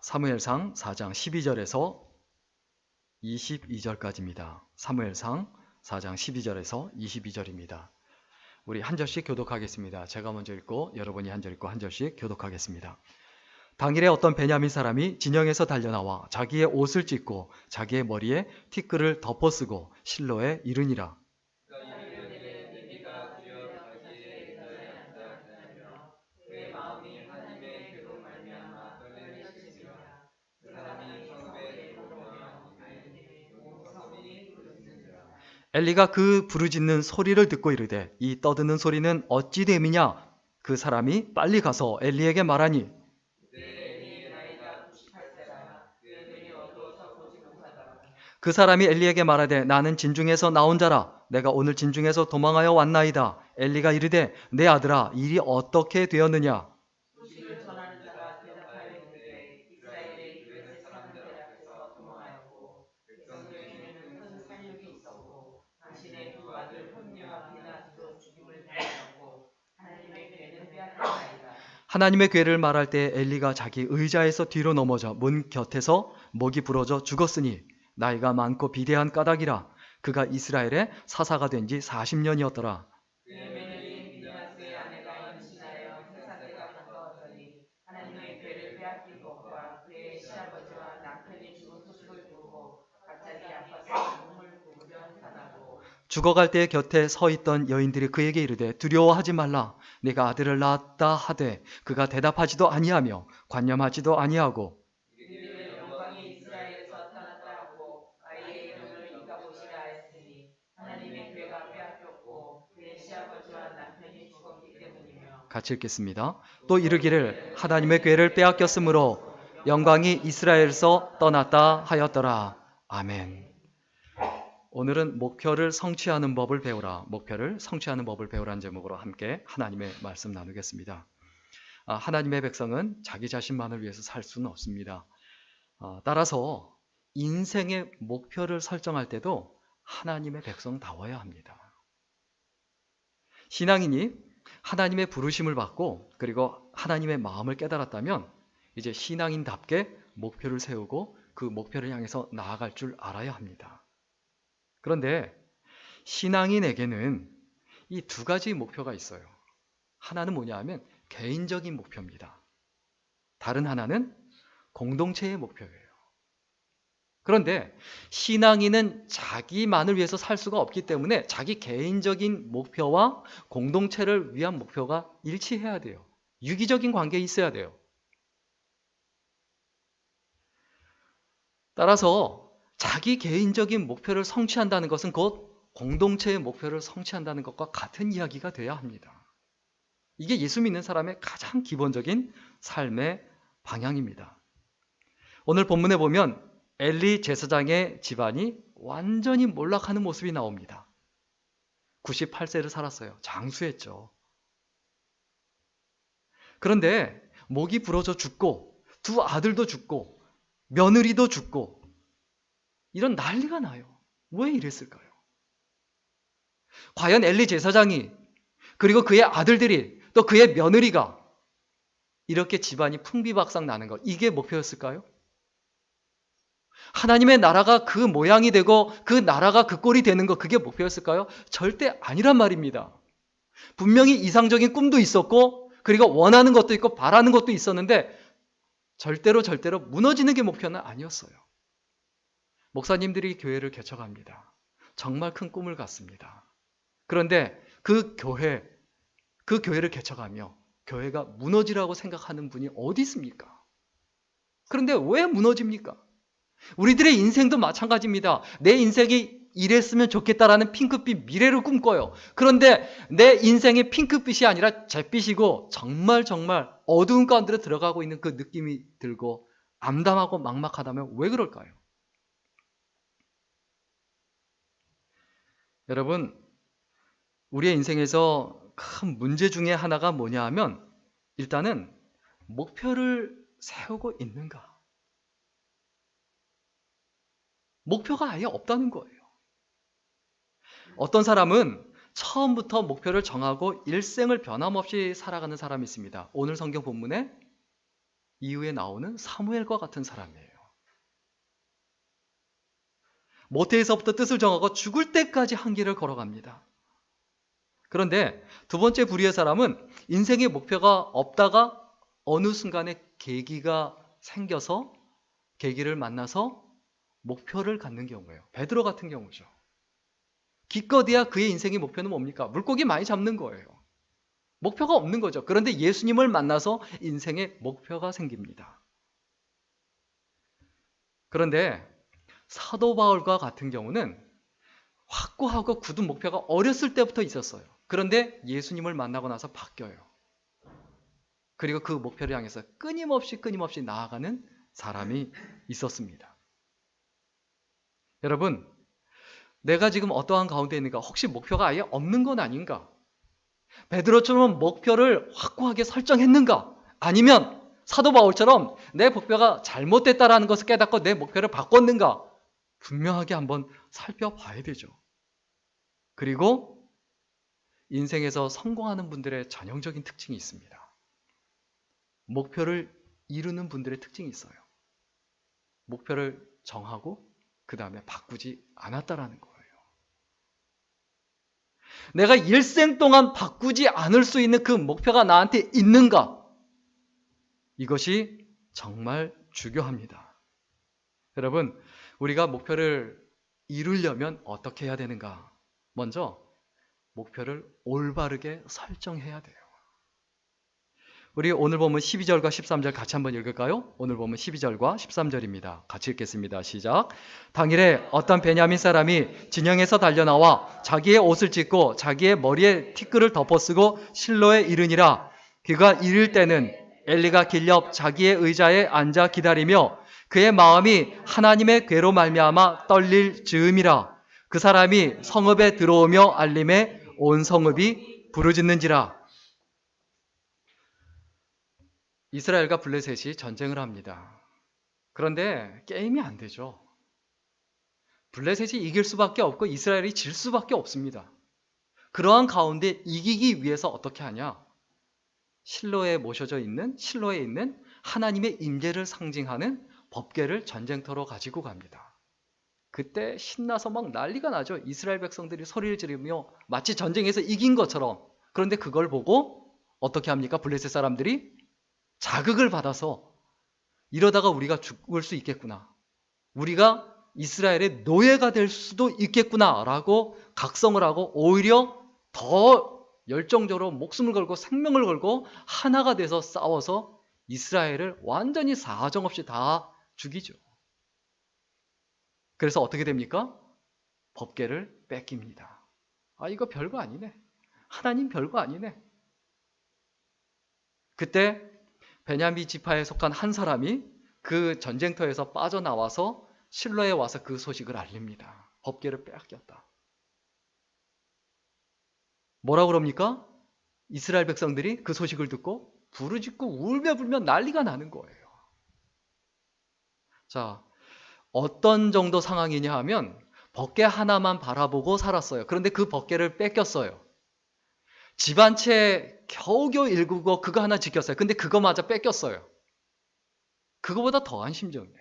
사무엘상 4장 12절에서 22절까지입니다. 사무엘상 4장 12절에서 22절입니다. 우리 한 절씩 교독하겠습니다. 제가 먼저 읽고 여러분이 한 절 읽고 한 절씩 교독하겠습니다. 당일에 어떤 베냐민 사람이 진영에서 달려나와 자기의 옷을 찢고 자기의 머리에 티끌을 덮어쓰고 실로에 이르니라. 엘리가 그 부르짖는 소리를 듣고 이르되 이 떠드는 소리는 어찌 됨이냐? 그 사람이 빨리 가서 엘리에게 말하니 그 사람이 엘리에게 말하되 나는 진중에서 나온 자라. 내가 오늘 진중에서 도망하여 왔나이다. 엘리가 이르되 내 아들아 일이 어떻게 되었느냐? 하나님의 괴를 말할 때 엘리가 자기 의자에서 뒤로 넘어져 문 곁에서 목이 부러져 죽었으니 나이가 많고 비대한 까닭이라. 그가 이스라엘의 사사가 된 지 40년이었더라. 죽어갈 때 곁에 서 있던 여인들이 그에게 이르되 두려워하지 말라. 네가 아들을 낳았다 하되 그가 대답하지도 아니하며 관념하지도 아니하고 같이 읽겠습니다. 또 이르기를 하나님의 괴를 빼앗겼으므로 영광이 이스라엘에서 떠났다 하였더라. 아멘. 오늘은 목표를 성취하는 법을 배우라. 목표를 성취하는 법을 배우라는 제목으로 함께 하나님의 말씀 나누겠습니다. 하나님의 백성은 자기 자신만을 위해서 살 수는 없습니다. 따라서 인생의 목표를 설정할 때도 하나님의 백성다워야 합니다. 신앙인이 하나님의 부르심을 받고 그리고 하나님의 마음을 깨달았다면 이제 신앙인답게 목표를 세우고 그 목표를 향해서 나아갈 줄 알아야 합니다. 그런데 신앙인에게는 이 두 가지 목표가 있어요. 하나는 뭐냐 하면 개인적인 목표입니다. 다른 하나는 공동체의 목표예요. 그런데 신앙인은 자기만을 위해서 살 수가 없기 때문에 자기 개인적인 목표와 공동체를 위한 목표가 일치해야 돼요. 유기적인 관계에 있어야 돼요. 따라서 자기 개인적인 목표를 성취한다는 것은 곧 공동체의 목표를 성취한다는 것과 같은 이야기가 돼야 합니다. 이게 예수 믿는 사람의 가장 기본적인 삶의 방향입니다. 오늘 본문에 보면 엘리 제사장의 집안이 완전히 몰락하는 모습이 나옵니다. 98세를 살았어요. 장수했죠. 그런데 목이 부러져 죽고 두 아들도 죽고 며느리도 죽고 이런 난리가 나요. 왜 이랬을까요? 과연 엘리 제사장이 그리고 그의 아들들이 또 그의 며느리가 이렇게 집안이 풍비박산 나는 것, 이게 목표였을까요? 하나님의 나라가 그 모양이 되고 그 나라가 그 꼴이 되는 것, 그게 목표였을까요? 절대 아니란 말입니다. 분명히 이상적인 꿈도 있었고 그리고 원하는 것도 있고 바라는 것도 있었는데 절대로 무너지는 게 목표는 아니었어요. 목사님들이 교회를 개척합니다. 정말 큰 꿈을 갖습니다. 그런데 그 교회를 개척하며 교회가 무너지라고 생각하는 분이 어디 있습니까? 그런데 왜 무너집니까? 우리들의 인생도 마찬가지입니다. 내 인생이 이랬으면 좋겠다라는 핑크빛 미래를 꿈꿔요. 그런데 내 인생이 핑크빛이 아니라 잿빛이고 정말 어두운 가운데로 들어가고 있는 그 느낌이 들고 암담하고 막막하다면 왜 그럴까요? 여러분, 우리의 인생에서 큰 문제 중에 하나가 뭐냐 하면 일단은 목표를 세우고 있는가? 목표가 아예 없다는 거예요. 어떤 사람은 처음부터 목표를 정하고 일생을 변함없이 살아가는 사람이 있습니다. 오늘 성경 본문에 이후에 나오는 사무엘과 같은 사람이에요. 모태에서부터 뜻을 정하고 죽을 때까지 한 길을 걸어갑니다. 그런데 두 번째 불의의 사람은 인생의 목표가 없다가 어느 순간에 계기가 생겨서 계기를 만나서 목표를 갖는 경우예요. 베드로 같은 경우죠. 기껏해야 그의 인생의 목표는 뭡니까? 물고기 많이 잡는 거예요. 목표가 없는 거죠. 그런데 예수님을 만나서 인생의 목표가 생깁니다. 그런데 사도 바울과 같은 경우는 확고하고 굳은 목표가 어렸을 때부터 있었어요. 그런데 예수님을 만나고 나서 바뀌어요. 그리고 그 목표를 향해서 끊임없이 나아가는 사람이 있었습니다. 여러분, 내가 지금 어떠한 가운데 있는가? 혹시 목표가 아예 없는 건 아닌가? 베드로처럼 목표를 확고하게 설정했는가? 아니면 사도 바울처럼 내 목표가 잘못됐다라는 것을 깨닫고 내 목표를 바꿨는가? 분명하게 한번 살펴봐야 되죠. 그리고 인생에서 성공하는 분들의 전형적인 특징이 있습니다. 목표를 이루는 분들의 특징이 있어요. 목표를 정하고 그 다음에 바꾸지 않았다라는 거예요. 내가 일생 동안 바꾸지 않을 수 있는 그 목표가 나한테 있는가? 이것이 정말 중요합니다. 여러분, 우리가 목표를 이루려면 어떻게 해야 되는가? 먼저 목표를 올바르게 설정해야 돼요. 우리 오늘 보면 12절과 13절 같이 한번 읽을까요? 오늘 보면 12절과 13절입니다. 같이 읽겠습니다. 시작. 당일에 어떤 베냐민 사람이 진영에서 달려나와 자기의 옷을 찢고 자기의 머리에 티끌을 덮어쓰고 실로에 이르니라. 그가 이를 때는 엘리가 길 옆 자기의 의자에 앉아 기다리며 그의 마음이 하나님의 궤로 말미암아 떨릴 즈음이라. 그 사람이 성읍에 들어오며 알림에 온 성읍이 부르짖는지라. 이스라엘과 블레셋이 전쟁을 합니다. 그런데 게임이 안 되죠. 블레셋이 이길 수밖에 없고 이스라엘이 질 수밖에 없습니다. 그러한 가운데 이기기 위해서 어떻게 하냐? 실로에 있는 하나님의 임재를 상징하는 법궤를 전쟁터로 가지고 갑니다. 그때 신나서 막 난리가 나죠. 이스라엘 백성들이 소리를 지르며 마치 전쟁에서 이긴 것처럼. 그런데 그걸 보고 어떻게 합니까? 블레셋 사람들이 자극을 받아서 이러다가 우리가 죽을 수 있겠구나. 우리가 이스라엘의 노예가 될 수도 있겠구나 라고 각성을 하고 오히려 더 열정적으로 목숨을 걸고 생명을 걸고 하나가 돼서 싸워서 이스라엘을 완전히 사정없이 다 죽이죠. 그래서 어떻게 됩니까? 법궤를 뺏깁니다. 아, 이거 별거 아니네. 하나님 별거 아니네. 그때 베냐민 지파에 속한 한 사람이 그 전쟁터에서 빠져나와서 실로에 와서 그 소식을 알립니다. 법궤를 빼앗겼다. 뭐라고 그럽니까? 이스라엘 백성들이 그 소식을 듣고 부르짖고 울며 불며 난리가 나는 거예요. 자, 어떤 정도 상황이냐 하면 법궤 하나만 바라보고 살았어요. 그런데 그 법궤를 뺏겼어요. 집 한 채 겨우겨우 일구고 그거 하나 지켰어요. 근데 그거마저 뺏겼어요. 그거보다 더한 심정이에요.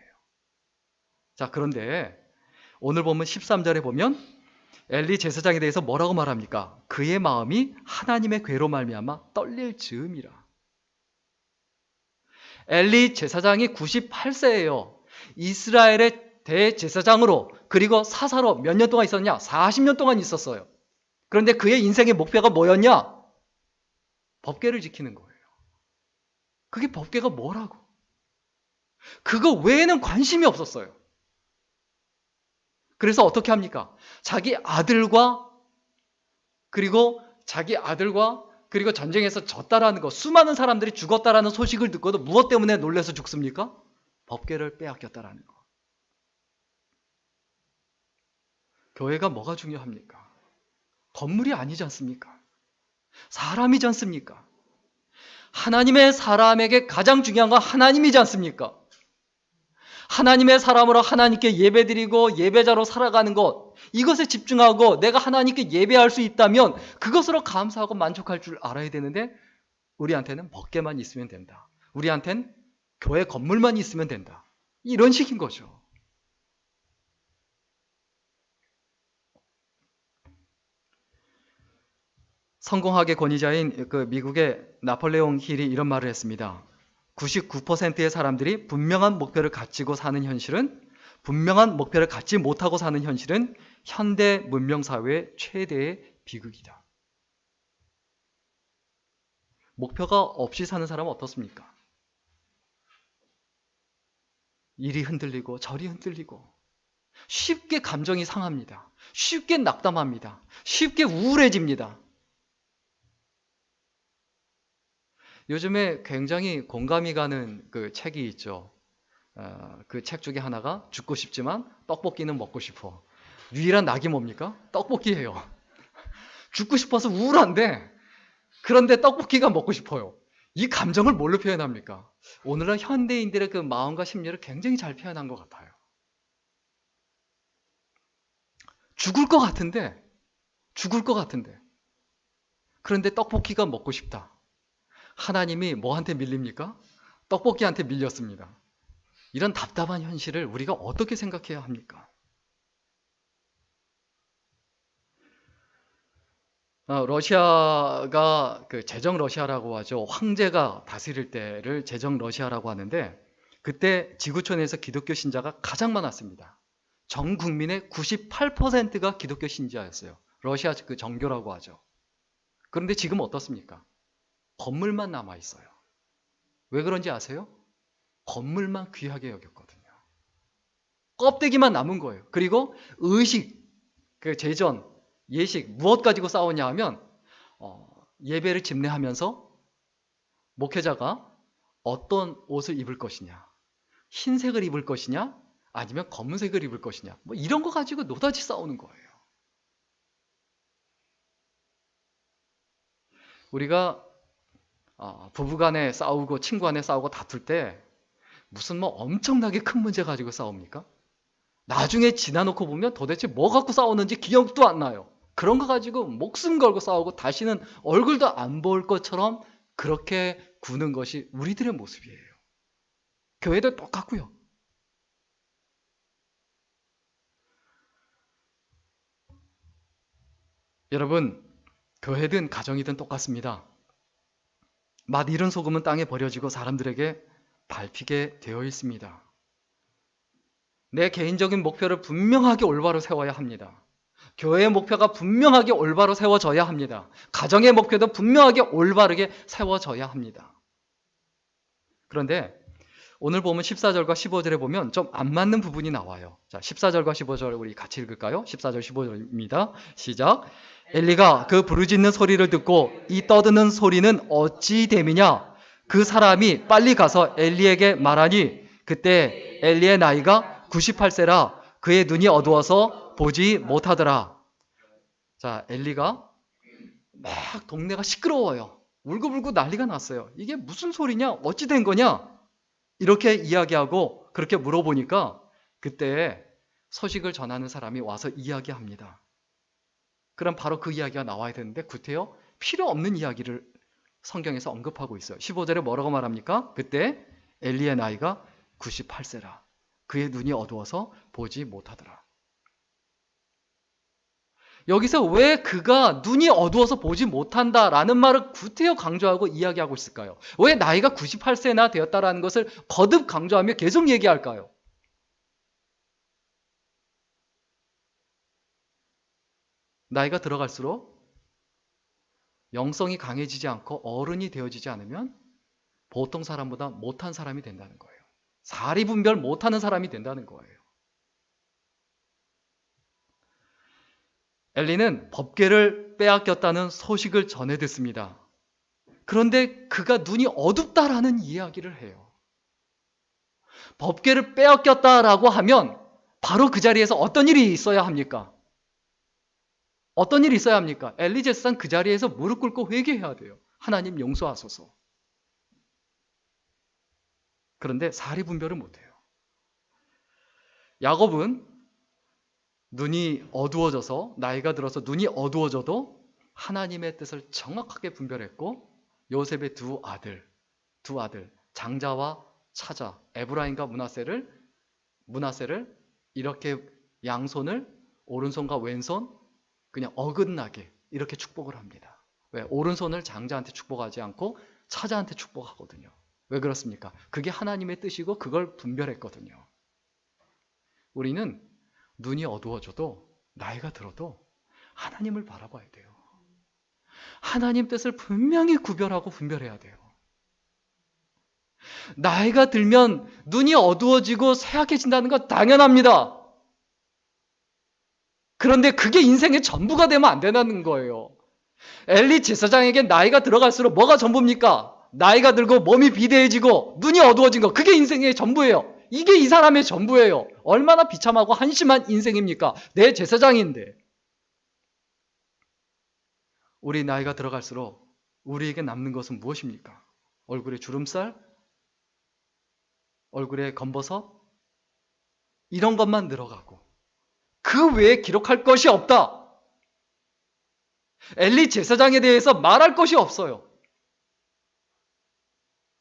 자, 그런데 오늘 보면 13절에 보면 엘리 제사장에 대해서 뭐라고 말합니까? 그의 마음이 하나님의 궤로 말미암아 떨릴 즈음이라. 엘리 제사장이 98세예요. 이스라엘의 대제사장으로 그리고 사사로 몇 년 동안 있었냐? 40년 동안 있었어요. 그런데 그의 인생의 목표가 뭐였냐? 법궤를 지키는 거예요. 그게 법궤가 뭐라고? 그거 외에는 관심이 없었어요. 그래서 어떻게 합니까? 자기 아들과 그리고 전쟁에서 졌다라는 거, 수많은 사람들이 죽었다라는 소식을 듣고도 무엇 때문에 놀라서 죽습니까? 법궤를 빼앗겼다라는 거. 교회가 뭐가 중요합니까? 건물이 아니지 않습니까? 사람이지 않습니까? 하나님의 사람에게 가장 중요한 건 하나님이지 않습니까? 하나님의 사람으로 하나님께 예배드리고 예배자로 살아가는 것, 이것에 집중하고 내가 하나님께 예배할 수 있다면 그것으로 감사하고 만족할 줄 알아야 되는데 우리한테는 법궤만 있으면 된다. 우리한테는 교회 건물만 있으면 된다. 이런 식인 거죠. 성공학의 권위자인 그 미국의 나폴레옹 힐이 이런 말을 했습니다. 99%의 사람들이 분명한 목표를 가지고 사는 현실은, 분명한 목표를 갖지 못하고 사는 현실은 현대 문명 사회의 최대의 비극이다. 목표가 없이 사는 사람은 어떻습니까? 이리 흔들리고 저리 흔들리고 쉽게 감정이 상합니다. 쉽게 낙담합니다. 쉽게 우울해집니다. 요즘에 굉장히 공감이 가는 그 책이 있죠. 그 책 중에 하나가 죽고 싶지만 떡볶이는 먹고 싶어. 유일한 낙이 뭡니까? 떡볶이예요. 죽고 싶어서 우울한데 그런데 떡볶이가 먹고 싶어요. 이 감정을 뭘로 표현합니까? 오늘은 현대인들의 그 마음과 심리를 굉장히 잘 표현한 것 같아요. 죽을 것 같은데 그런데 떡볶이가 먹고 싶다. 하나님이 뭐한테 밀립니까? 떡볶이한테 밀렸습니다. 이런 답답한 현실을 우리가 어떻게 생각해야 합니까? 러시아가 그 제정 러시아라고 하죠. 황제가 다스릴 때를 제정 러시아라고 하는데 그때 지구촌에서 기독교 신자가 가장 많았습니다. 전 국민의 98%가 기독교 신자였어요. 러시아 그 정교라고 하죠. 그런데 지금 어떻습니까? 건물만 남아 있어요. 왜 그런지 아세요? 건물만 귀하게 여겼거든요. 껍데기만 남은 거예요. 그리고 의식, 그 제전, 예식 무엇 가지고 싸우냐 하면 예배를 집례하면서 목회자가 어떤 옷을 입을 것이냐, 흰색을 입을 것이냐, 아니면 검은색을 입을 것이냐, 뭐 이런 거 가지고 노다지 싸우는 거예요. 우리가 부부간에 싸우고 친구간에 싸우고 다툴 때 무슨 뭐 엄청나게 큰 문제 가지고 싸웁니까? 나중에 지나놓고 보면 도대체 뭐 갖고 싸웠는지 기억도 안 나요. 그런 거 가지고 목숨 걸고 싸우고 다시는 얼굴도 안 볼 것처럼 그렇게 구는 것이 우리들의 모습이에요. 교회도 똑같고요. 여러분, 교회든 가정이든 똑같습니다. 맛 잃은 소금은 땅에 버려지고 사람들에게 밟히게 되어 있습니다. 내 개인적인 목표를 분명하게 올바로 세워야 합니다. 교회의 목표가 분명하게 올바로 세워져야 합니다. 가정의 목표도 분명하게 올바르게 세워져야 합니다. 그런데 오늘 보면 14절과 15절에 보면 좀 안 맞는 부분이 나와요. 자, 14절과 15절 우리 같이 읽을까요? 14절 15절입니다. 시작. 엘리가 그 부르짖는 소리를 듣고 이 떠드는 소리는 어찌 됨이냐? 그 사람이 빨리 가서 엘리에게 말하니 그때 엘리의 나이가 98세라 그의 눈이 어두워서 보지 못하더라. 자, 엘리가 막 동네가 시끄러워요. 울고불고 난리가 났어요. 이게 무슨 소리냐? 어찌 된 거냐? 이렇게 이야기하고 그렇게 물어보니까 그때 소식을 전하는 사람이 와서 이야기합니다. 그럼 바로 그 이야기가 나와야 되는데 구태여 필요 없는 이야기를 성경에서 언급하고 있어요. 15절에 뭐라고 말합니까? 그때 엘리의 나이가 98세라. 그의 눈이 어두워서 보지 못하더라. 여기서 왜 그가 눈이 어두워서 보지 못한다라는 말을 구태여 강조하고 이야기하고 있을까요? 왜 나이가 98세나 되었다라는 것을 거듭 강조하며 계속 얘기할까요? 나이가 들어갈수록 영성이 강해지지 않고 어른이 되어지지 않으면 보통 사람보다 못한 사람이 된다는 거예요. 사리 분별 못하는 사람이 된다는 거예요. 엘리는 법궤를 빼앗겼다는 소식을 전해 듣습니다. 그런데 그가 눈이 어둡다라는 이야기를 해요. 법궤를 빼앗겼다라고 하면 바로 그 자리에서 어떤 일이 있어야 합니까? 어떤 일이 있어야 합니까? 엘리 제사장 그 자리에서 무릎 꿇고 회개해야 돼요. 하나님 용서하소서. 그런데 사리 분별을 못해요. 야곱은 눈이 어두워져서 나이가 들어서 눈이 어두워져도 하나님의 뜻을 정확하게 분별했고 요셉의 두 아들 장자와 찾아 에브라임과 므낫세를 이렇게 양손을 오른손과 왼손 그냥 어긋나게 이렇게 축복을 합니다. 왜? 오른손을 장자한테 축복하지 않고 차자한테 축복하거든요. 왜 그렇습니까? 그게 하나님의 뜻이고 그걸 분별했거든요. 우리는 눈이 어두워져도 나이가 들어도 하나님을 바라봐야 돼요. 하나님 뜻을 분명히 구별하고 분별해야 돼요. 나이가 들면 눈이 어두워지고 쇠약해진다는 건 당연합니다. 그런데 그게 인생의 전부가 되면 안 된다는 거예요. 엘리 제사장에게 나이가 들어갈수록 뭐가 전부입니까? 나이가 들고 몸이 비대해지고 눈이 어두워진 거, 그게 인생의 전부예요. 이게 이 사람의 전부예요. 얼마나 비참하고 한심한 인생입니까? 내 제사장인데. 우리 나이가 들어갈수록 우리에게 남는 것은 무엇입니까? 얼굴에 주름살? 얼굴에 검버섯? 이런 것만 늘어가고 그 외에 기록할 것이 없다. 엘리 제사장에 대해서 말할 것이 없어요.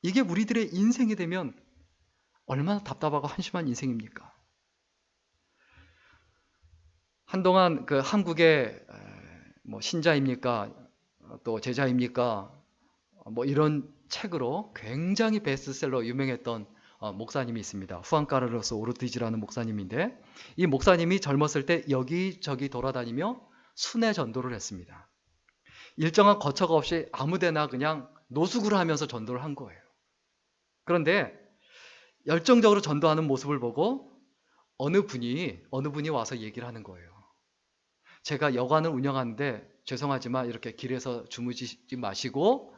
이게 우리들의 인생이 되면 얼마나 답답하고 한심한 인생입니까? 한동안 그 한국의 뭐 신자입니까? 또 제자입니까? 뭐 이런 책으로 굉장히 베스트셀러 유명했던 목사님이 있습니다. 후안 카를로스 오르티즈라는 목사님인데, 이 목사님이 젊었을 때 여기저기 돌아다니며 순회 전도를 했습니다. 일정한 거처가 없이 아무데나 그냥 노숙을 하면서 전도를 한 거예요. 그런데 열정적으로 전도하는 모습을 보고 어느 분이 와서 얘기를 하는 거예요. 제가 여관을 운영하는데 죄송하지만 이렇게 길에서 주무시지 마시고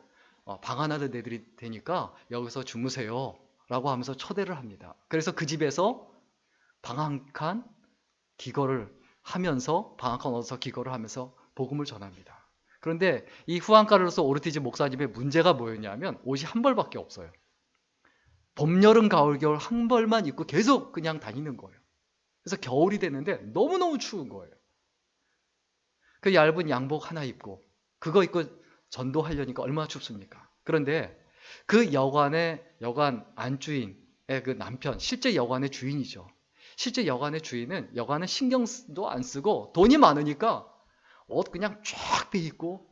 방 하나를 내드릴 테니까 여기서 주무세요 라고 하면서 초대를 합니다. 그래서 그 집에서 방 한 칸 기거를 하면서 방 한 칸 얻어서 기거를 하면서 복음을 전합니다. 그런데 이 후안 카를로스 오르티즈 목사님의 문제가 뭐였냐면 옷이 한 벌밖에 없어요. 봄, 여름, 가을, 겨울 한 벌만 입고 계속 그냥 다니는 거예요. 그래서 겨울이 됐는데 너무너무 추운 거예요. 그 얇은 양복 하나 입고 그거 입고 전도하려니까 얼마나 춥습니까? 그런데 그 여관 안주인의 그 남편, 실제 여관의 주인이죠. 실제 여관의 주인은 여관은 신경도 안 쓰고 돈이 많으니까 옷 그냥 쫙 베입고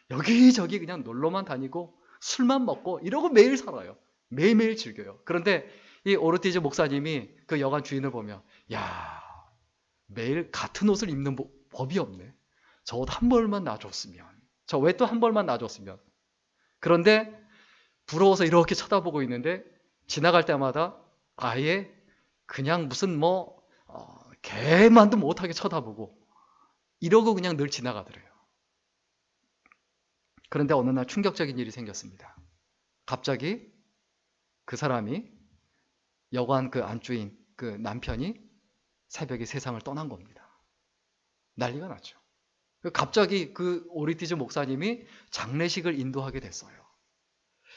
여기저기 그냥 놀러만 다니고 술만 먹고 이러고 매일 살아요. 매일매일 즐겨요. 그런데 이 오르티즈 목사님이 그 여관 주인을 보면, 야, 매일 같은 옷을 입는 법이 없네. 저 옷 한 벌만 놔줬으면, 저 외투 한 벌만 놔줬으면. 그런데 부러워서 이렇게 쳐다보고 있는데 지나갈 때마다 아예 그냥 무슨 개만도 못하게 쳐다보고 이러고 그냥 늘 지나가더래요. 그런데 어느 날 충격적인 일이 생겼습니다. 갑자기 그 사람이 여관 그 안주인 그 남편이 새벽에 세상을 떠난 겁니다. 난리가 났죠. 갑자기 그 오르티즈 목사님이 장례식을 인도하게 됐어요.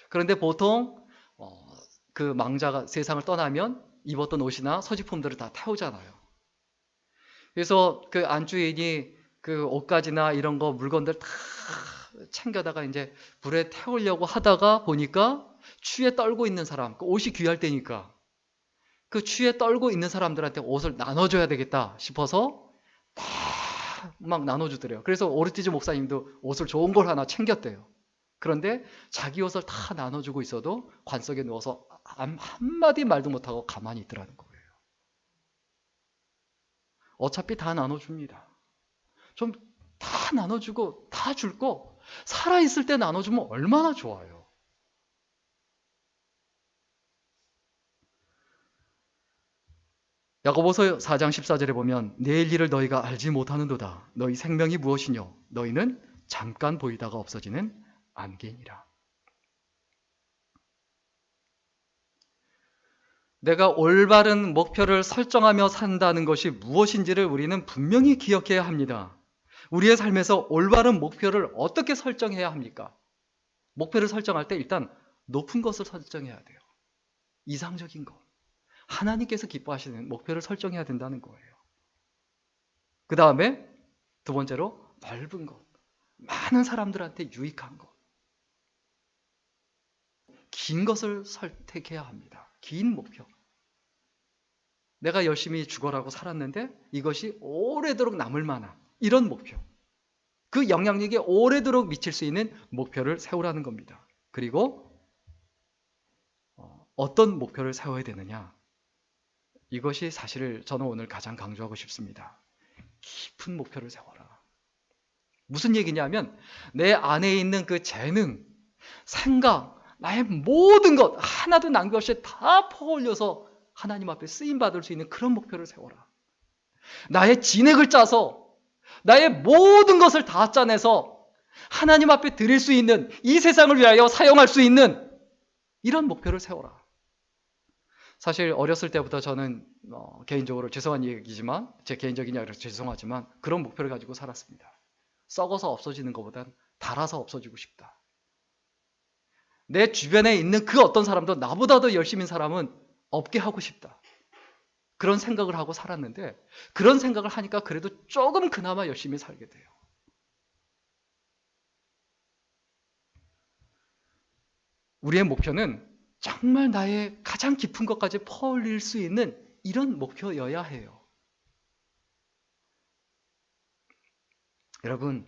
그런데 보통 그 망자가 세상을 떠나면 입었던 옷이나 소지품들을 다 태우잖아요. 그래서 그 안주인이 그 옷가지나 이런 거 물건들 다 챙겨다가 이제 불에 태우려고 하다가 보니까 추위에 떨고 있는 사람, 그 옷이 귀할 때니까 그 추위에 떨고 있는 사람들한테 옷을 나눠줘야 되겠다 싶어서 다 막 나눠주더래요. 그래서 오르티즈 목사님도 옷을 좋은 걸 하나 챙겼대요. 그런데 자기 옷을 다 나눠주고 있어도 관 속에 누워서 한마디 말도 못하고 가만히 있더라는 거예요. 어차피 다 나눠줍니다. 좀 다 나눠주고 다 줄 거 살아있을 때 나눠주면 얼마나 좋아요. 야고보서 4장 14절에 보면 내일 일을 너희가 알지 못하는도다. 너희 생명이 무엇이뇨? 너희는 잠깐 보이다가 없어지는 안개니라. 내가 올바른 목표를 설정하며 산다는 것이 무엇인지를 우리는 분명히 기억해야 합니다. 우리의 삶에서 올바른 목표를 어떻게 설정해야 합니까? 목표를 설정할 때 일단 높은 것을 설정해야 돼요. 이상적인 것. 하나님께서 기뻐하시는 목표를 설정해야 된다는 거예요. 그 다음에 두 번째로 넓은 것. 많은 사람들한테 유익한 것. 긴 것을 선택해야 합니다. 긴 목표. 내가 열심히 죽어라고 살았는데 이것이 오래도록 남을 만한 이런 목표. 그 영향력이 오래도록 미칠 수 있는 목표를 세우라는 겁니다. 그리고 어떤 목표를 세워야 되느냐? 이것이 사실 저는 오늘 가장 강조하고 싶습니다. 깊은 목표를 세워라. 무슨 얘기냐면 내 안에 있는 그 재능, 생각, 나의 모든 것 하나도 낭비없이 다 퍼올려서 하나님 앞에 쓰임받을 수 있는 그런 목표를 세워라. 나의 진액을 짜서 나의 모든 것을 다 짜내서 하나님 앞에 드릴 수 있는, 이 세상을 위하여 사용할 수 있는 이런 목표를 세워라. 사실 어렸을 때부터 저는 개인적으로 죄송한 얘기지만, 제 개인적인 이야기라서 죄송하지만 그런 목표를 가지고 살았습니다. 썩어서 없어지는 것보단 달아서 없어지고 싶다. 내 주변에 있는 그 어떤 사람도 나보다 더 열심인 사람은 없게 하고 싶다. 그런 생각을 하고 살았는데, 그런 생각을 하니까 그래도 조금 그나마 열심히 살게 돼요. 우리의 목표는 정말 나의 가장 깊은 것까지 퍼올릴 수 있는 이런 목표여야 해요. 여러분,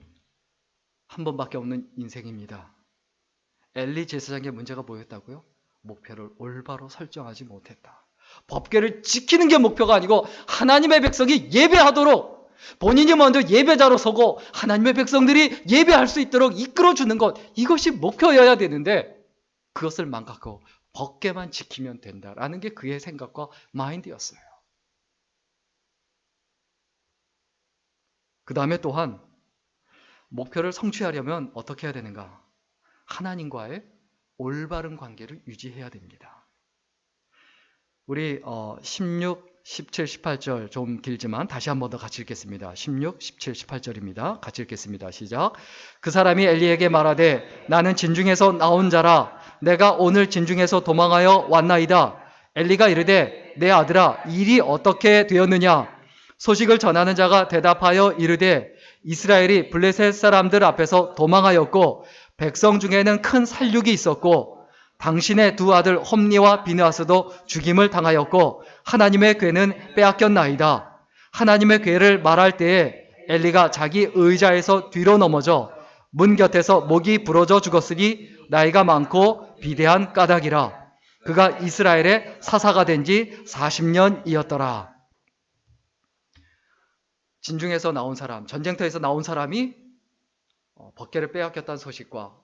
한 번밖에 없는 인생입니다. 엘리 제사장의 문제가 뭐였다고요? 목표를 올바로 설정하지 못했다. 법궤를 지키는 게 목표가 아니고 하나님의 백성이 예배하도록 본인이 먼저 예배자로 서고 하나님의 백성들이 예배할 수 있도록 이끌어주는 것, 이것이 목표여야 되는데 그것을 망각하고 법궤만 지키면 된다라는 게 그의 생각과 마인드였어요. 그 다음에 또한 목표를 성취하려면 어떻게 해야 되는가? 하나님과의 올바른 관계를 유지해야 됩니다. 우리 16, 17, 18절 좀 길지만 다시 한 번 더 같이 읽겠습니다. 16, 17, 18절입니다. 같이 읽겠습니다. 시작. 그 사람이 엘리에게 말하되 나는 진중에서 나온 자라 내가 오늘 진중에서 도망하여 왔나이다. 엘리가 이르되 내 아들아 일이 어떻게 되었느냐? 소식을 전하는 자가 대답하여 이르되 이스라엘이 블레셋 사람들 앞에서 도망하였고 백성 중에는 큰 살육이 있었고 당신의 두 아들 홈니와 비느하스도 죽임을 당하였고 하나님의 궤는 빼앗겼나이다. 하나님의 궤를 말할 때에 엘리가 자기 의자에서 뒤로 넘어져 문 곁에서 목이 부러져 죽었으니 나이가 많고 비대한 까닭이라. 그가 이스라엘의 사사가 된 지 40년이었더라. 진중에서 나온 사람, 전쟁터에서 나온 사람이 법궤를 빼앗겼다는 소식과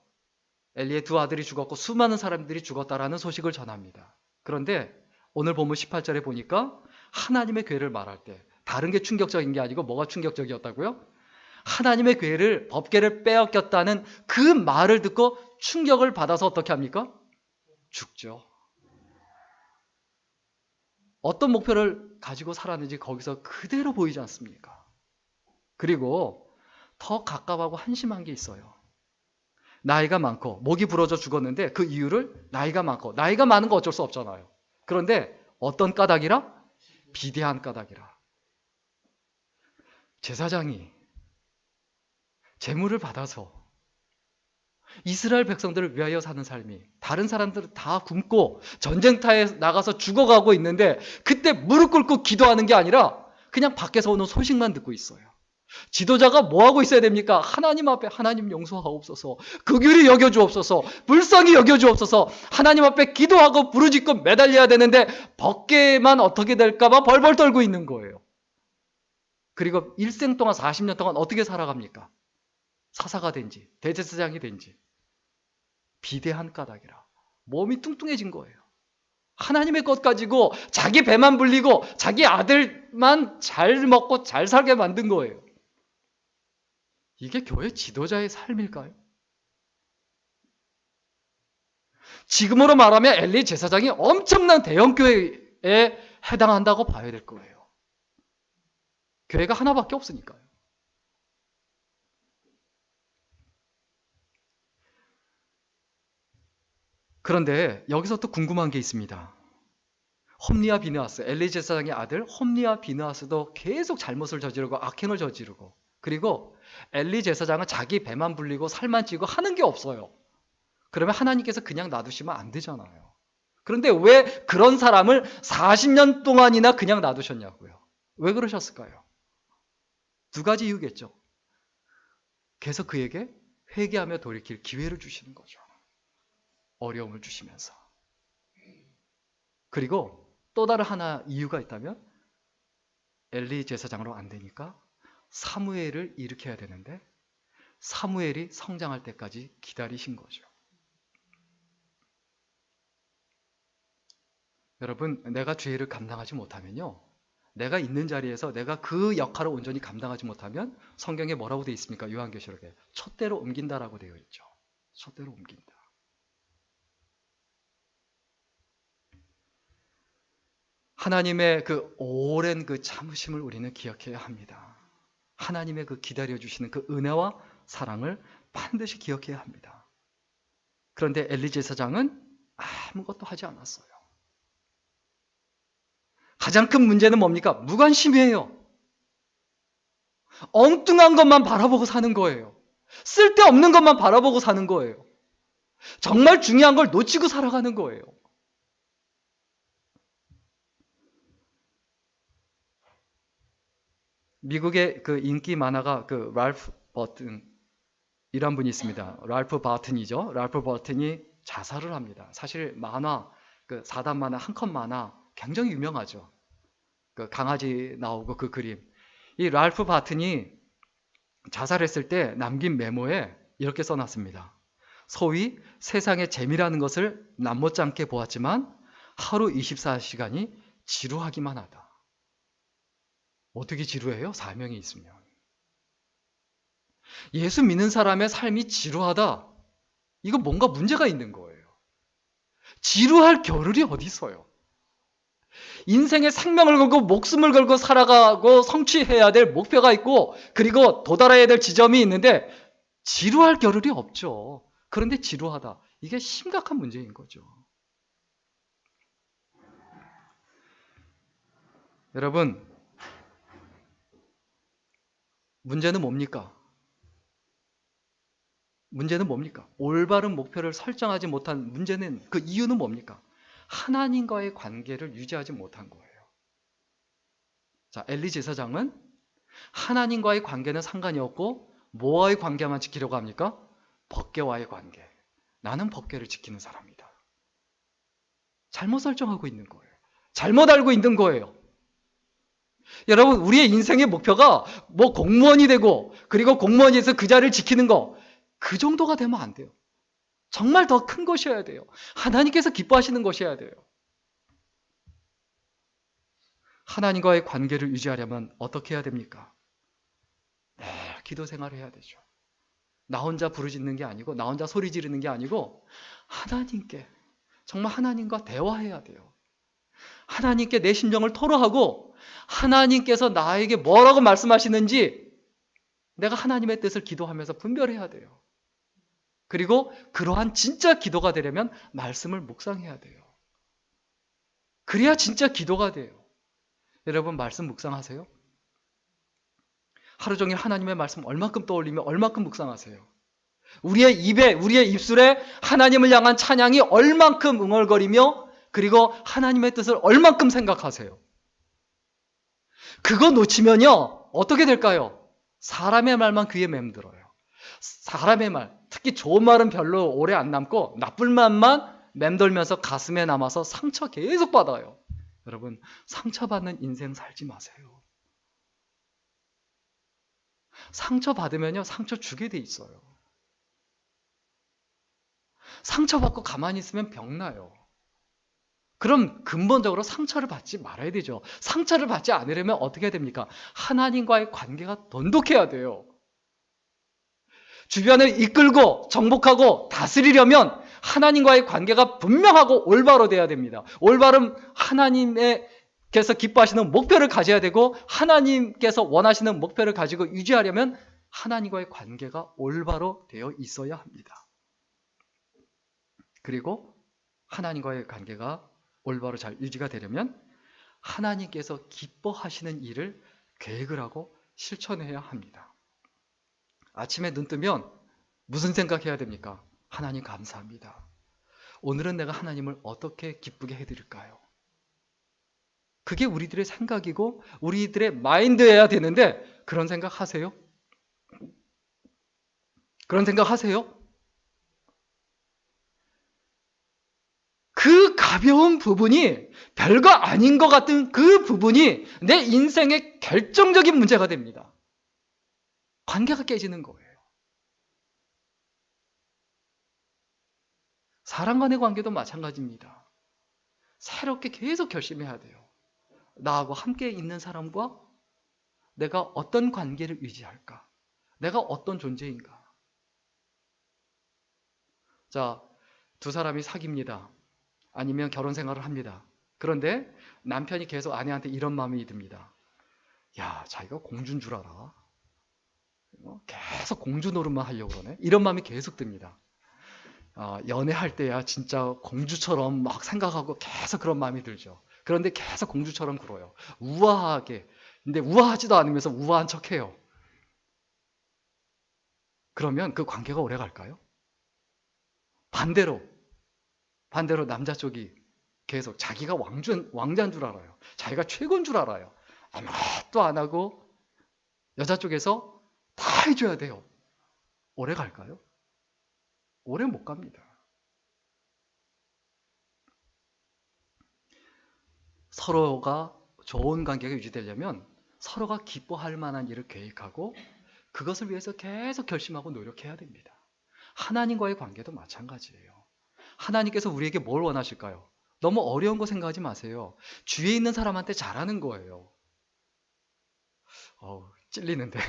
엘리의 두 아들이 죽었고 수많은 사람들이 죽었다라는 소식을 전합니다. 그런데 오늘 본문 18절에 보니까 하나님의 궤를 말할 때 다른 게 충격적인 게 아니고 뭐가 충격적이었다고요? 하나님의 궤를, 법궤를 빼앗겼다는 그 말을 듣고 충격을 받아서 어떻게 합니까? 죽죠. 어떤 목표를 가지고 살았는지 거기서 그대로 보이지 않습니까? 그리고 더 가깝하고 한심한 게 있어요. 나이가 많고 목이 부러져 죽었는데 그 이유를 나이가 많고, 나이가 많은 거 어쩔 수 없잖아요. 그런데 어떤 까닭이라? 비대한 까닭이라. 제사장이 제물을 받아서 이스라엘 백성들을 위하여 사는 삶이, 다른 사람들은 다 굶고 전쟁터에 나가서 죽어가고 있는데 그때 무릎 꿇고 기도하는 게 아니라 그냥 밖에서 오는 소식만 듣고 있어요. 지도자가 뭐 하고 있어야 됩니까? 하나님 앞에 하나님 용서하옵소서, 극률이 여겨주옵소서, 불쌍히 여겨주옵소서, 하나님 앞에 기도하고 부르짖고 매달려야 되는데 법궤만 어떻게 될까봐 벌벌 떨고 있는 거예요. 그리고 일생 동안 40년 동안 어떻게 살아갑니까? 사사가 된지 대제사장이 된지 비대한 까닭이라. 몸이 뚱뚱해진 거예요. 하나님의 것 가지고 자기 배만 불리고 자기 아들만 잘 먹고 잘 살게 만든 거예요. 이게 교회 지도자의 삶일까요? 지금으로 말하면 엘리 제사장이 엄청난 대형교회에 해당한다고 봐야 될 거예요. 교회가 하나밖에 없으니까요. 그런데 여기서 또 궁금한 게 있습니다. 홈니와 비느하스, 엘리 제사장의 아들 홈니와 비느하스도 계속 잘못을 저지르고 악행을 저지르고, 그리고 엘리 제사장은 자기 배만 불리고 살만 찌고 하는 게 없어요. 그러면 하나님께서 그냥 놔두시면 안 되잖아요. 그런데 왜 그런 사람을 40년 동안이나 그냥 놔두셨냐고요. 왜 그러셨을까요? 두 가지 이유겠죠. 계속 그에게 회개하며 돌이킬 기회를 주시는 거죠. 어려움을 주시면서. 그리고 또 다른 하나 이유가 있다면 엘리 제사장으로 안 되니까 사무엘을 일으켜야 되는데 사무엘이 성장할 때까지 기다리신 거죠. 여러분, 내가 죄를 감당하지 못하면요, 내가 있는 자리에서 내가 그 역할을 온전히 감당하지 못하면 성경에 뭐라고 되어 있습니까? 요한계시록에 촛대로 옮긴다라고 되어 있죠. 촛대로 옮긴다. 하나님의 그 오랜 그 참으심을 우리는 기억해야 합니다. 하나님의 그 기다려주시는 그 은혜와 사랑을 반드시 기억해야 합니다. 그런데 엘리 제사장은 아무것도 하지 않았어요. 가장 큰 문제는 뭡니까? 무관심이에요. 엉뚱한 것만 바라보고 사는 거예요. 쓸데없는 것만 바라보고 사는 거예요. 정말 중요한 걸 놓치고 살아가는 거예요. 미국의 그 인기 만화가 그 랄프 버튼 이란 분이 있습니다. 랄프 버튼이죠. 랄프 버튼이 자살을 합니다. 사실 만화, 그 4단 만화, 한 컷 만화 굉장히 유명하죠. 그 강아지 나오고 그 그림. 이 랄프 버튼이 자살했을 때 남긴 메모에 이렇게 써놨습니다. 소위 세상의 재미라는 것을 남못지 않게 보았지만 하루 24시간이 지루하기만 하다. 어떻게 지루해요? 사명이 있으면. 예수 믿는 사람의 삶이 지루하다. 이거 뭔가 문제가 있는 거예요. 지루할 겨를이 어디 있어요? 인생의 생명을 걸고 목숨을 걸고 살아가고 성취해야 될 목표가 있고 그리고 도달해야 될 지점이 있는데 지루할 겨를이 없죠. 그런데 지루하다. 이게 심각한 문제인 거죠. 여러분, 문제는 뭡니까? 문제는 뭡니까? 올바른 목표를 설정하지 못한 문제는 그 이유는 뭡니까? 하나님과의 관계를 유지하지 못한 거예요. 자, 엘리 제사장은 하나님과의 관계는 상관이 없고 뭐와의 관계만 지키려고 합니까? 법궤와의 관계. 나는 법궤를 지키는 사람이다. 잘못 설정하고 있는 거예요. 잘못 알고 있는 거예요. 여러분, 우리의 인생의 목표가 뭐 공무원이 되고 그리고 공무원에서 그 자리를 지키는 거, 그 정도가 되면 안 돼요. 정말 더 큰 것이어야 돼요. 하나님께서 기뻐하시는 것이어야 돼요. 하나님과의 관계를 유지하려면 어떻게 해야 됩니까? 매일 기도 생활을 해야 되죠. 나 혼자 부르짖는 게 아니고 나 혼자 소리 지르는 게 아니고 하나님께, 정말 하나님과 대화해야 돼요. 하나님께 내 심정을 토로하고 하나님께서 나에게 뭐라고 말씀하시는지 내가 하나님의 뜻을 기도하면서 분별해야 돼요. 그리고 그러한 진짜 기도가 되려면 말씀을 묵상해야 돼요. 그래야 진짜 기도가 돼요. 여러분, 말씀 묵상하세요? 하루 종일 하나님의 말씀 얼마큼 떠올리며 얼마큼 묵상하세요? 우리의 입에, 우리의 입술에 하나님을 향한 찬양이 얼만큼 웅얼거리며 그리고 하나님의 뜻을 얼만큼 생각하세요? 그거 놓치면요, 어떻게 될까요? 사람의 말만 귀에 맴들어요. 사람의 말, 특히 좋은 말은 별로 오래 안 남고 나쁜 말만 맴돌면서 가슴에 남아서 상처 계속 받아요. 여러분, 상처받는 인생 살지 마세요. 상처받으면요, 상처 주게 돼 있어요. 상처받고 가만히 있으면 병나요. 그럼 근본적으로 상처를 받지 말아야 되죠. 상처를 받지 않으려면 어떻게 해야 됩니까? 하나님과의 관계가 돈독해야 돼요. 주변을 이끌고 정복하고 다스리려면 하나님과의 관계가 분명하고 올바로 돼야 됩니다. 올바른 하나님께서 기뻐하시는 목표를 가져야 되고 하나님께서 원하시는 목표를 가지고 유지하려면 하나님과의 관계가 올바로 되어 있어야 합니다. 그리고 하나님과의 관계가 올바로 잘 유지가 되려면 하나님께서 기뻐하시는 일을 계획을 하고 실천해야 합니다. 아침에 눈 뜨면 무슨 생각해야 됩니까? 하나님 감사합니다. 오늘은 내가 하나님을 어떻게 기쁘게 해드릴까요? 그게 우리들의 생각이고 우리들의 마인드여야 되는데 그런 생각 하세요? 그런 생각 하세요? 그 가벼운 부분이 별거 아닌 것 같은 그 부분이 내 인생의 결정적인 문제가 됩니다. 관계가 깨지는 거예요. 사람 간의 관계도 마찬가지입니다. 새롭게 계속 결심해야 돼요. 나하고 함께 있는 사람과 내가 어떤 관계를 유지할까? 내가 어떤 존재인가? 자, 두 사람이 사깁니다. 아니면 결혼 생활을 합니다. 그런데 남편이 계속 아내한테 이런 마음이 듭니다. 야, 자기가 공주인 줄 알아? 계속 공주 노릇만 하려고 그러네? 이런 마음이 계속 듭니다. 연애할 때야 진짜 공주처럼 막 생각하고 계속 그런 마음이 들죠. 그런데 계속 공주처럼 굴어요. 우아하게. 근데 우아하지도 않으면서 우아한 척해요. 그러면 그 관계가 오래 갈까요? 반대로 남자 쪽이 계속 자기가 왕자인 줄 알아요. 자기가 최고인 줄 알아요. 아무것도 안 하고 여자 쪽에서 다 해줘야 돼요. 오래 갈까요? 오래 못 갑니다. 서로가 좋은 관계가 유지되려면 서로가 기뻐할 만한 일을 계획하고 그것을 위해서 계속 결심하고 노력해야 됩니다. 하나님과의 관계도 마찬가지예요. 하나님께서 우리에게 뭘 원하실까요? 너무 어려운 거 생각하지 마세요. 주위에 있는 사람한테 잘하는 거예요. 찔리는데.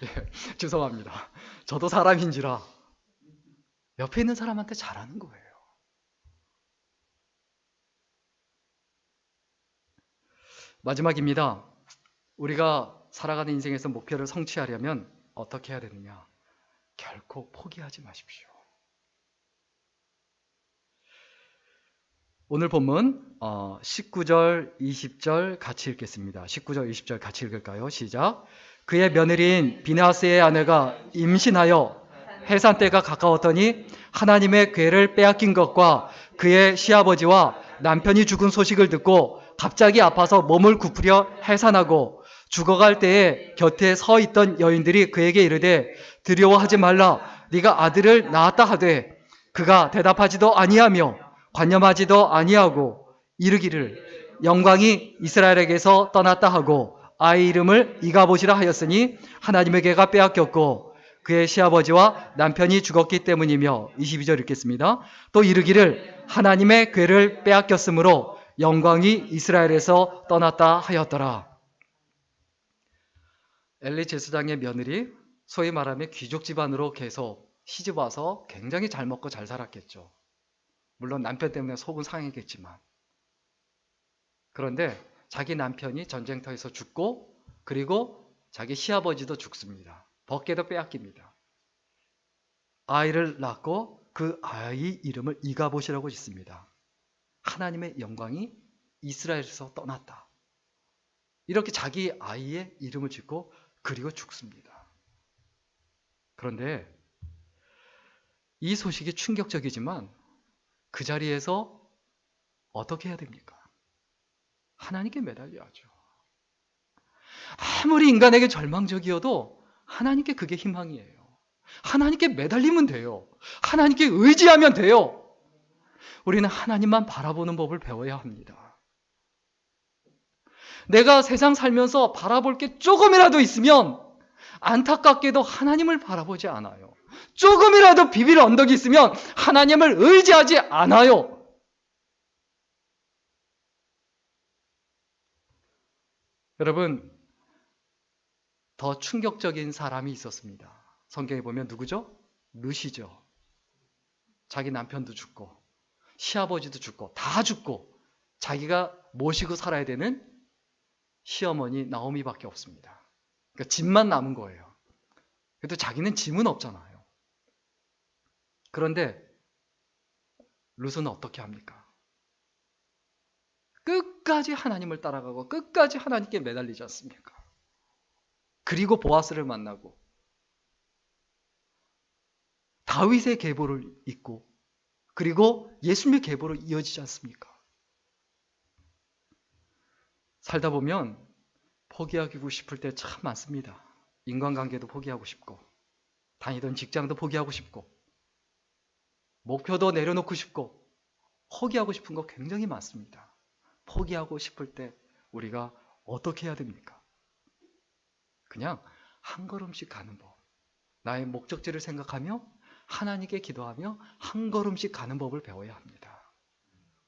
예, 죄송합니다. 저도 사람인지라 옆에 있는 사람한테 잘하는 거예요. 마지막입니다. 우리가 살아가는 인생에서 목표를 성취하려면 어떻게 해야 되느냐? 결코 포기하지 마십시오. 오늘 본문 19절, 20절 같이 읽겠습니다. 19절, 20절 같이 읽을까요? 시작. 그의 며느리인 비나스의 아내가 임신하여 해산 때가 가까웠더니 하나님의 궤를 빼앗긴 것과 그의 시아버지와 남편이 죽은 소식을 듣고 갑자기 아파서 몸을 굽으려 해산하고 죽어갈 때에 곁에 서 있던 여인들이 그에게 이르되 두려워하지 말라 네가 아들을 낳았다 하되 그가 대답하지도 아니하며 관념하지도 아니하고 이르기를 영광이 이스라엘에게서 떠났다 하고 아이 이름을 이가봇이라 하였으니 하나님의 궤가 빼앗겼고 그의 시아버지와 남편이 죽었기 때문이며 22절 읽겠습니다. 또 이르기를 하나님의 궤를 빼앗겼으므로 영광이 이스라엘에서 떠났다 하였더라. 엘리 제사장의 며느리, 소위 말하면 귀족 집안으로 계속 시집 와서 굉장히 잘 먹고 잘 살았겠죠. 물론 남편 때문에 속은 상했겠지만. 그런데 자기 남편이 전쟁터에서 죽고 그리고 자기 시아버지도 죽습니다. 벗개도 빼앗깁니다. 아이를 낳고 그 아이 이름을 이가봇이라고 짓습니다. 하나님의 영광이 이스라엘에서 떠났다. 이렇게 자기 아이의 이름을 짓고 그리고 죽습니다. 그런데 이 소식이 충격적이지만 그 자리에서 어떻게 해야 됩니까? 하나님께 매달려야죠. 아무리 인간에게 절망적이어도 하나님께 그게 희망이에요. 하나님께 매달리면 돼요. 하나님께 의지하면 돼요. 우리는 하나님만 바라보는 법을 배워야 합니다. 내가 세상 살면서 바라볼 게 조금이라도 있으면 안타깝게도 하나님을 바라보지 않아요. 조금이라도 비빌 언덕이 있으면 하나님을 의지하지 않아요. 여러분, 더 충격적인 사람이 있었습니다. 성경에 보면 누구죠? 룻이죠. 자기 남편도 죽고 시아버지도 죽고 다 죽고 자기가 모시고 살아야 되는 시어머니 나오미밖에 없습니다. 그러니까 짐만 남은 거예요. 그래도 자기는 짐은 없잖아요. 그런데 룻은 어떻게 합니까? 끝까지 하나님을 따라가고 끝까지 하나님께 매달리지 않습니까? 그리고 보아스를 만나고 다윗의 계보를 잇고 그리고 예수님의 계보로 이어지지 않습니까? 살다 보면 포기하고 싶을 때 참 많습니다. 인간관계도 포기하고 싶고, 다니던 직장도 포기하고 싶고, 목표도 내려놓고 싶고, 포기하고 싶은 거 굉장히 많습니다. 포기하고 싶을 때 우리가 어떻게 해야 됩니까? 그냥 한 걸음씩 가는 법. 나의 목적지를 생각하며 하나님께 기도하며 한 걸음씩 가는 법을 배워야 합니다.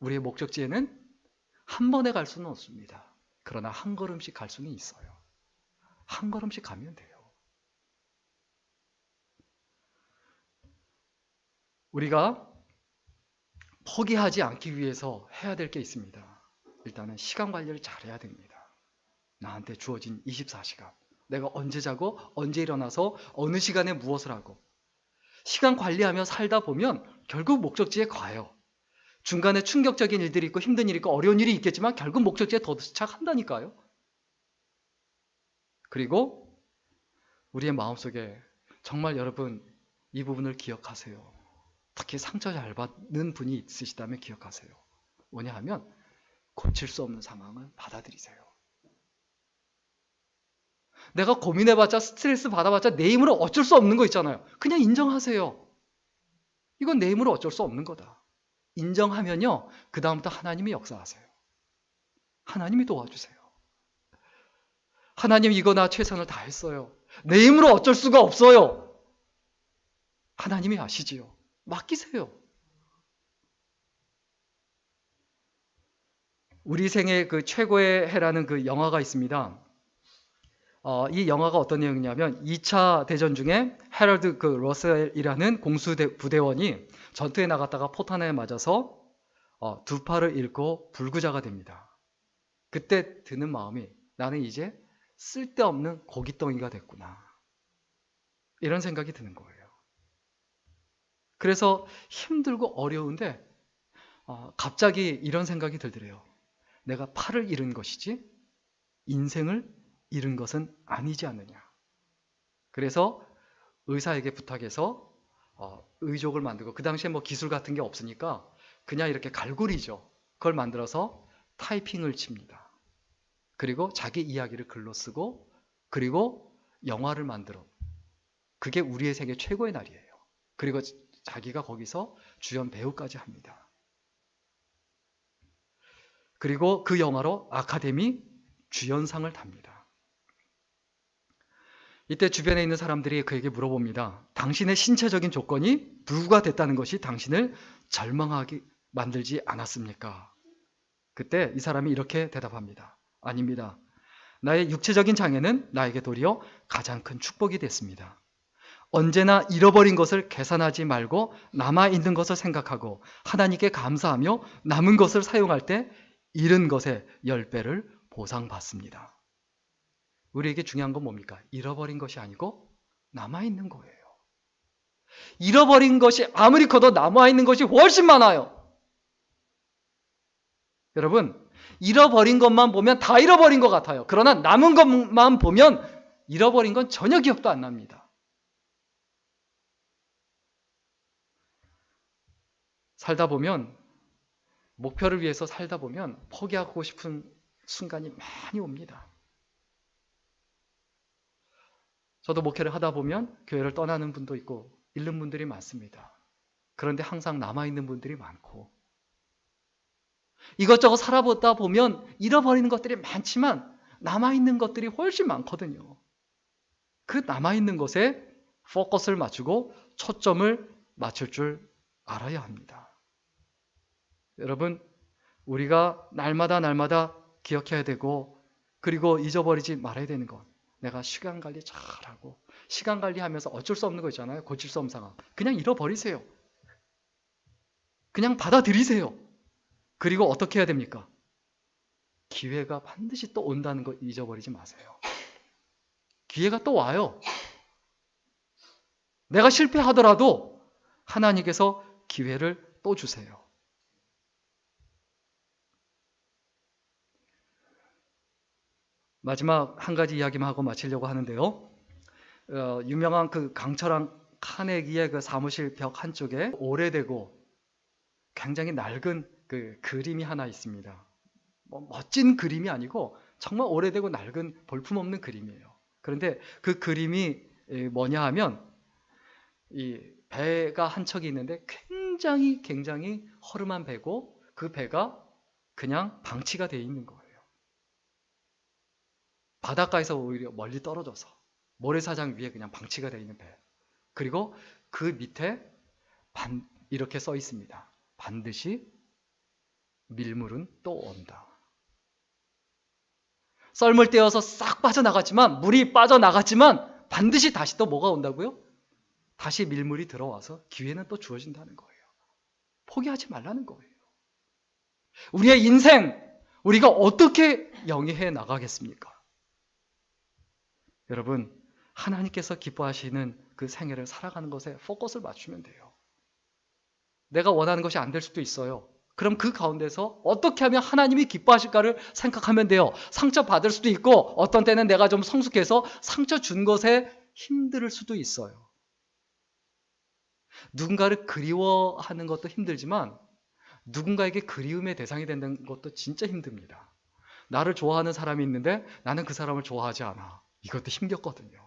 우리의 목적지에는 한 번에 갈 수는 없습니다. 그러나 한 걸음씩 갈 수는 있어요. 한 걸음씩 가면 돼요. 우리가 포기하지 않기 위해서 해야 될 게 있습니다. 일단은 시간 관리를 잘해야 됩니다. 나한테 주어진 24시간. 내가 언제 자고 언제 일어나서 어느 시간에 무엇을 하고. 시간 관리하며 살다 보면 결국 목적지에 가요. 중간에 충격적인 일들이 있고 힘든 일이 있고 어려운 일이 있겠지만 결국 목적지에 도착한다니까요. 그리고 우리의 마음속에 정말 여러분 이 부분을 기억하세요. 특히 상처 잘 받는 분이 있으시다면 기억하세요. 뭐냐 하면 고칠 수 없는 상황은 받아들이세요. 내가 고민해봤자 스트레스 받아봤자 내 힘으로 어쩔 수 없는 거 있잖아요. 그냥 인정하세요. 이건 내 힘으로 어쩔 수 없는 거다. 인정하면요. 그 다음부터 하나님이 역사하세요. 하나님이 도와주세요. 하나님 이거 나 최선을 다했어요. 내 힘으로 어쩔 수가 없어요. 하나님이 아시지요. 맡기세요. 우리 생애 그 최고의 해라는 그 영화가 있습니다. 이 영화가 어떤 내용이냐면 2차 대전 중에 해럴드 그 러셀이라는 공수부대원이 전투에 나갔다가 포탄에 맞아서 두 팔을 잃고 불구자가 됩니다. 그때 드는 마음이 나는 이제 쓸데없는 고깃덩이가 됐구나. 이런 생각이 드는 거예요. 그래서 힘들고 어려운데 갑자기 이런 생각이 들더래요. 내가 팔을 잃은 것이지 인생을 잃은 것은 아니지 않느냐. 그래서 의사에게 부탁해서 의족을 만들고 그 당시에 뭐 기술 같은 게 없으니까 그냥 이렇게 갈고리죠. 그걸 만들어서 타이핑을 칩니다. 그리고 자기 이야기를 글로 쓰고 그리고 영화를 만들어. 그게 우리의 세계 최고의 날이에요. 그리고 자기가 거기서 주연 배우까지 합니다. 그리고 그 영화로 아카데미 주연상을 tab니다. 이때 주변에 있는 사람들이 그에게 물어봅니다. 당신의 신체적인 조건이 불구가 됐다는 것이 당신을 절망하게 만들지 않았습니까? 그때 이 사람이 이렇게 대답합니다. 아닙니다. 나의 육체적인 장애는 나에게 도리어 가장 큰 축복이 됐습니다. 언제나 잃어버린 것을 계산하지 말고 남아있는 것을 생각하고 하나님께 감사하며 남은 것을 사용할 때 잃은 것의 10배를 보상받습니다. 우리에게 중요한 건 뭡니까? 잃어버린 것이 아니고 남아있는 거예요. 잃어버린 것이 아무리 커도 남아있는 것이 훨씬 많아요. 여러분, 잃어버린 것만 보면 다 잃어버린 것 같아요. 그러나 남은 것만 보면 잃어버린 건 전혀 기억도 안 납니다. 살다 보면, 목표를 위해서 살다 보면 포기하고 싶은 순간이 많이 옵니다. 저도 목회를 하다 보면 교회를 떠나는 분도 있고 잃는 분들이 많습니다. 그런데 항상 남아있는 분들이 많고 이것저것 살아보다 보면 잃어버리는 것들이 많지만 남아있는 것들이 훨씬 많거든요. 그 남아있는 것에 포커스를 맞추고 초점을 맞출 줄 알아야 합니다. 여러분, 우리가 날마다 기억해야 되고 그리고 잊어버리지 말아야 되는 것. 내가 시간 관리 잘하고 시간 관리하면서 어쩔 수 없는 거 있잖아요. 고칠 수 없는 상황. 그냥 잃어버리세요. 그냥 받아들이세요. 그리고 어떻게 해야 됩니까? 기회가 반드시 또 온다는 거 잊어버리지 마세요. 기회가 또 와요. 내가 실패하더라도 하나님께서 기회를 또 주세요. 마지막 한 가지 이야기만 하고 마치려고 하는데요. 유명한 그 강철한 카네기의 그 사무실 벽 한쪽에 오래되고 굉장히 낡은 그 그림이 하나 있습니다. 뭐 멋진 그림이 아니고 정말 오래되고 낡은 볼품없는 그림이에요. 그런데 그 그림이 뭐냐 하면 이 배가 한 척이 있는데 굉장히 허름한 배고 그 배가 그냥 방치가 되어 있는 거예요. 바닷가에서 오히려 멀리 떨어져서 모래사장 위에 그냥 방치가 되어 있는 배. 그리고 그 밑에 이렇게 써 있습니다. 반드시 밀물은 또 온다. 썰물 떼어서 싹 빠져나갔지만, 물이 빠져나갔지만 반드시 다시 또 뭐가 온다고요? 다시 밀물이 들어와서 기회는 또 주어진다는 거예요. 포기하지 말라는 거예요. 우리의 인생, 우리가 어떻게 영위해 나가겠습니까? 여러분, 하나님께서 기뻐하시는 그 생애를 살아가는 것에 포커스를 맞추면 돼요. 내가 원하는 것이 안 될 수도 있어요. 그럼 그 가운데서 어떻게 하면 하나님이 기뻐하실까를 생각하면 돼요. 상처 받을 수도 있고 어떤 때는 내가 좀 성숙해서 상처 준 것에 힘들 수도 있어요. 누군가를 그리워하는 것도 힘들지만 누군가에게 그리움의 대상이 되는 것도 진짜 힘듭니다. 나를 좋아하는 사람이 있는데 나는 그 사람을 좋아하지 않아. 이것도 힘겹거든요.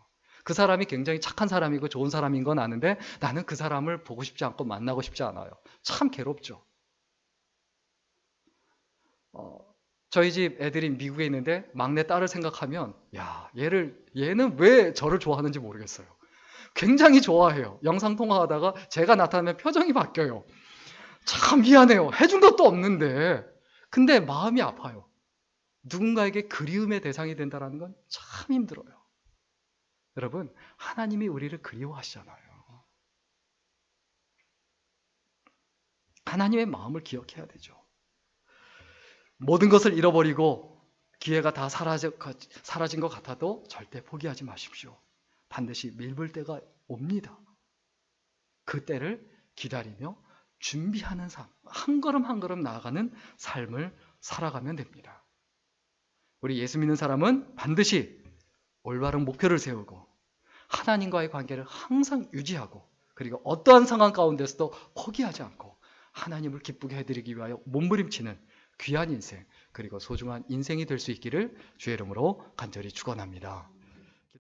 그 사람이 굉장히 착한 사람이고 좋은 사람인 건 아는데 나는 그 사람을 보고 싶지 않고 만나고 싶지 않아요. 참 괴롭죠. 저희 집 애들이 미국에 있는데 막내 딸을 생각하면 야, 얘는 왜 저를 좋아하는지 모르겠어요. 굉장히 좋아해요. 영상통화하다가 제가 나타나면 표정이 바뀌어요. 참 미안해요. 해준 것도 없는데. 근데 마음이 아파요. 누군가에게 그리움의 대상이 된다는 건 참 힘들어요. 여러분, 하나님이 우리를 그리워하시잖아요. 하나님의 마음을 기억해야 되죠. 모든 것을 잃어버리고 기회가 다 사라진 것 같아도 절대 포기하지 마십시오. 반드시 밀물 때가 옵니다. 그 때를 기다리며 준비하는 삶, 한 걸음 한 걸음 나아가는 삶을 살아가면 됩니다. 우리 예수 믿는 사람은 반드시 올바른 목표를 세우고 하나님과의 관계를 항상 유지하고 그리고 어떠한 상황 가운데서도 포기하지 않고 하나님을 기쁘게 해드리기 위하여 몸부림치는 귀한 인생 그리고 소중한 인생이 될 수 있기를 주의 이름으로 간절히 축원합니다.